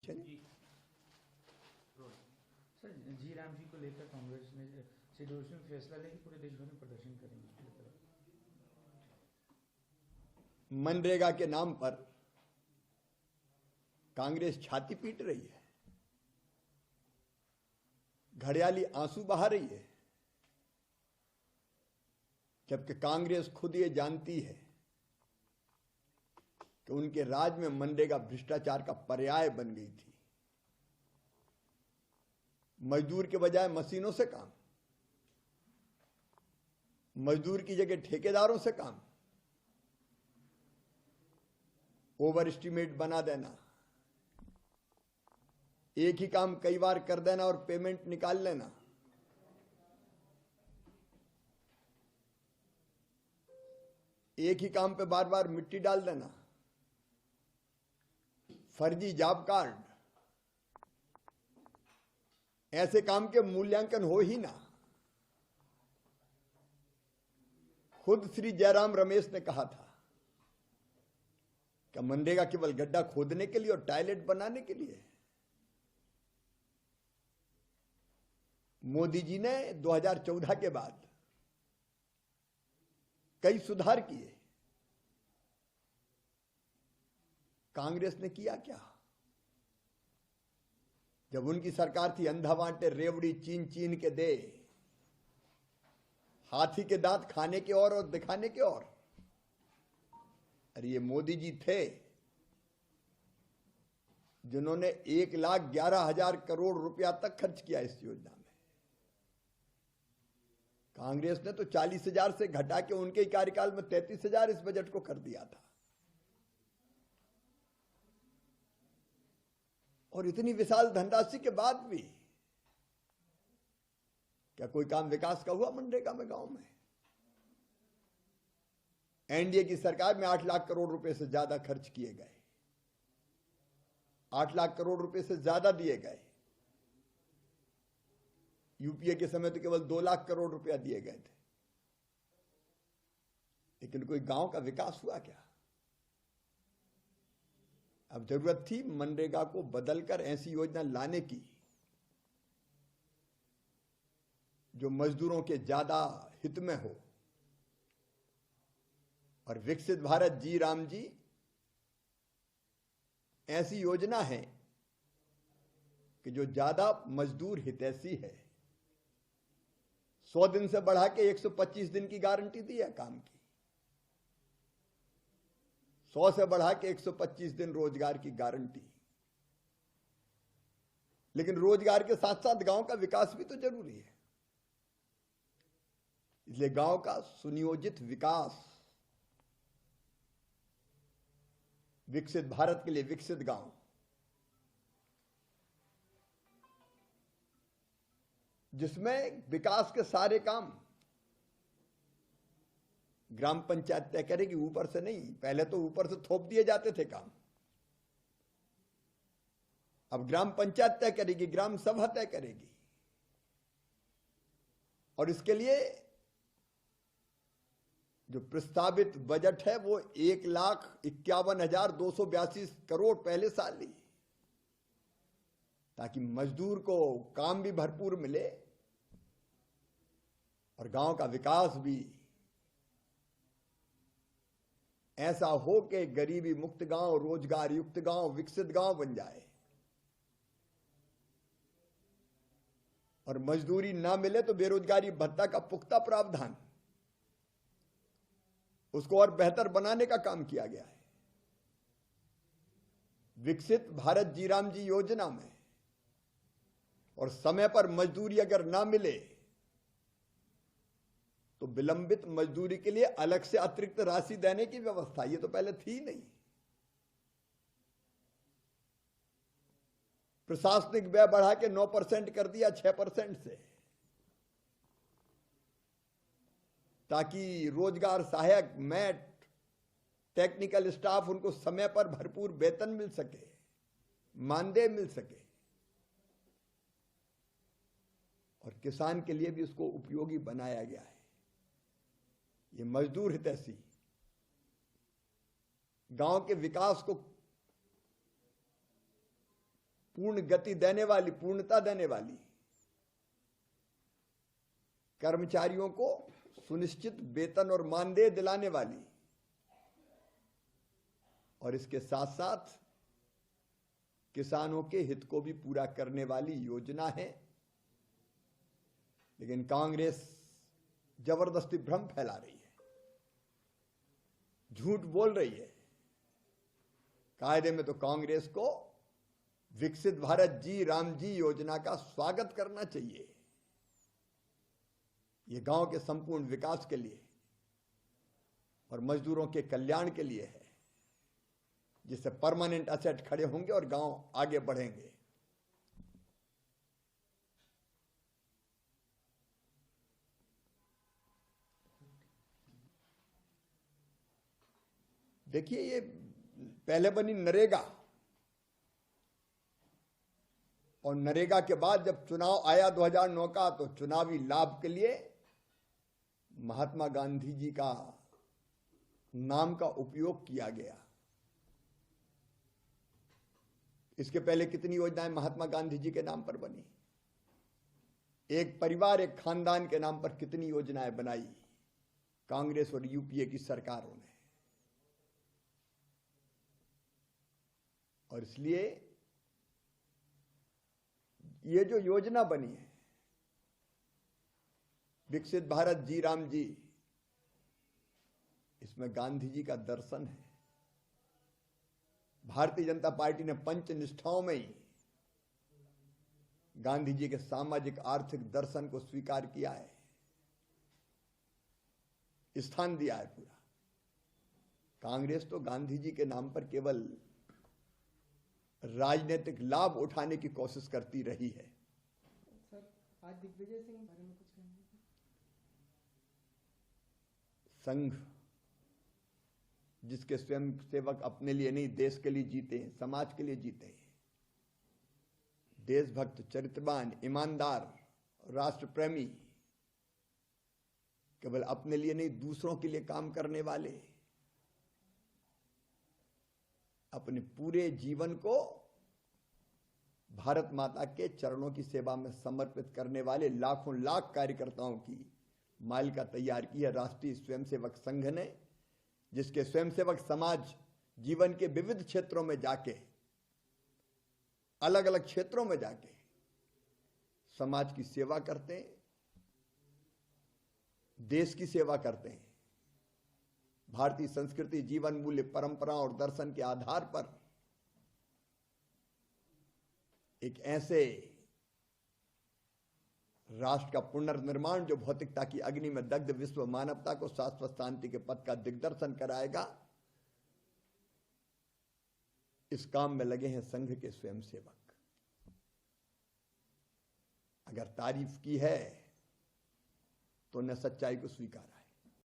चलिए। सर, जी राम जी को लेकर कांग्रेस ने शेड्यूल में फैसला लेके पूरे देश भर में प्रदर्शन करेंगे। मनरेगा के नाम पर कांग्रेस छाती पीट रही है, घड़ियाली आंसू बहा रही है, जबकि कांग्रेस खुद ये जानती है कि उनके राज में मनरेगा भ्रष्टाचार का पर्याय बन गई थी। मजदूर के बजाय मशीनों से काम, मजदूर की जगह ठेकेदारों से काम, ओवर एस्टिमेट बना देना, एक ही काम कई बार कर देना और पेमेंट निकाल लेना, एक ही काम पे बार बार मिट्टी डाल देना, फर्जी जॉब कार्ड, ऐसे काम के मूल्यांकन हो ही ना। खुद श्री जयराम रमेश ने कहा था कि मनरेगा केवल गड्ढा खोदने के लिए और टॉयलेट बनाने के लिए। मोदी जी ने 2014 के बाद कई सुधार किए, कांग्रेस ने किया क्या? जब उनकी सरकार थी, अंधा बांटे रेवड़ी चीन चीन के दे, हाथी के दांत खाने के और दिखाने के और। अरे ये मोदी जी थे जिन्होंने 1,11,000 करोड़ रुपया तक खर्च किया इस योजना में। कांग्रेस ने तो 40,000 से घटा के उनके ही कार्यकाल में 33,000 इस बजट को कर दिया था। और इतनी विशाल धनराशि के बाद भी क्या कोई काम विकास का हुआ मनरेगा में? गांव में एनडीए की सरकार में 8 लाख करोड़ रुपए से ज्यादा खर्च किए गए, 8 लाख करोड़ रुपए से ज्यादा दिए गए। यूपीए के समय तो केवल 2 लाख करोड़ रुपया दिए गए थे। लेकिन कोई गांव का विकास हुआ क्या? अब जरूरत थी मनरेगा को बदलकर ऐसी योजना लाने की जो मजदूरों के ज्यादा हित में हो। और विकसित भारत जी राम जी ऐसी योजना है कि जो ज्यादा मजदूर हितैषी है। 100 दिन से बढ़ा के 125 दिन की गारंटी दी है काम की, 100 से बढ़ा के 125 दिन रोजगार की गारंटी। लेकिन रोजगार के साथ साथ गांव का विकास भी तो जरूरी है। इसलिए गांव का सुनियोजित विकास, विकसित भारत के लिए विकसित गांव, जिसमें विकास के सारे काम ग्राम पंचायत तय करेगी, ऊपर से नहीं। पहले तो ऊपर से थोप दिए जाते थे काम, अब ग्राम पंचायत तय करेगी, ग्राम सभा तय करेगी। और इसके लिए जो प्रस्तावित बजट है वो 1,51,282 करोड़ पहले साल ली, ताकि मजदूर को काम भी भरपूर मिले और गांव का विकास भी ऐसा हो कि गरीबी मुक्त गांव, रोजगार युक्त गांव, विकसित गांव बन जाए। और मजदूरी ना मिले तो बेरोजगारी भत्ता का पुख्ता प्रावधान, उसको और बेहतर बनाने का काम किया गया है। विकसित भारत जी राम जी योजना में और समय पर मजदूरी अगर ना मिले तो विलंबित मजदूरी के लिए अलग से अतिरिक्त राशि देने की व्यवस्था, ये तो पहले थी नहीं। प्रशासनिक व्यय बढ़ा के 9% कर दिया 6% से, ताकि रोजगार सहायक, मैट, टेक्निकल स्टाफ, उनको समय पर भरपूर वेतन मिल सके, मानदेय मिल सके। और किसान के लिए भी उसको उपयोगी बनाया गया है। ये मजदूर हितैषी गांव के विकास को पूर्ण गति देने वाली, पूर्णता देने वाली, कर्मचारियों को सुनिश्चित वेतन और मानदेय दिलाने वाली, और इसके साथ साथ किसानों के हित को भी पूरा करने वाली योजना है। लेकिन कांग्रेस जबरदस्ती भ्रम फैला रही है, झूठ बोल रही है। कायदे में तो कांग्रेस को विकसित भारत जी राम जी योजना का स्वागत करना चाहिए। यह गांव के संपूर्ण विकास के लिए और मजदूरों के कल्याण के लिए है, जिससे परमानेंट असेट खड़े होंगे और गांव आगे बढ़ेंगे। देखिए, ये पहले बनी नरेगा, और नरेगा के बाद जब चुनाव आया 2009 का, तो चुनावी लाभ के लिए महात्मा गांधी जी का नाम का उपयोग किया गया। इसके पहले कितनी योजनाएं महात्मा गांधी जी के नाम पर बनी, एक परिवार एक खानदान के नाम पर कितनी योजनाएं बनाई कांग्रेस और यूपीए की सरकारों ने। और इसलिए ये जो योजना बनी है विकसित भारत जी राम जी, इसमें गांधी जी का दर्शन है। भारतीय जनता पार्टी ने पंच निष्ठाओं में ही गांधी जी के सामाजिक आर्थिक दर्शन को स्वीकार किया है, स्थान दिया है पूरा। कांग्रेस तो गांधी जी के नाम पर केवल राजनीतिक लाभ उठाने की कोशिश करती रही है। सर, आज दिग्विजय सिंह बारे में कुछ कहेंगे? संघ जिसके स्वयं सेवक अपने लिए नहीं देश के लिए जीते हैं, समाज के लिए जीते हैं, देशभक्त, चरित्रवान, ईमानदार, राष्ट्र प्रेमी, केवल अपने लिए नहीं दूसरों के लिए काम करने वाले, अपने पूरे जीवन को भारत माता के चरणों की सेवा में समर्पित करने वाले लाखों लाख कार्यकर्ताओं की मालिका तैयार की है राष्ट्रीय स्वयंसेवक संघ ने, जिसके स्वयंसेवक समाज जीवन के विविध क्षेत्रों में जाके, अलग अलग क्षेत्रों में जाके समाज की सेवा करते हैं, देश की सेवा करते हैं। भारतीय संस्कृति, जीवन मूल्य, परंपरा और दर्शन के आधार पर एक ऐसे राष्ट्र का पुनर्निर्माण जो भौतिकता की अग्नि में दग्ध विश्व मानवता को शाश्वत शांति के पथ का दिग्दर्शन कराएगा, इस काम में लगे हैं संघ के स्वयंसेवक। अगर तारीफ की है तो उन्हें सच्चाई को स्वीकारा।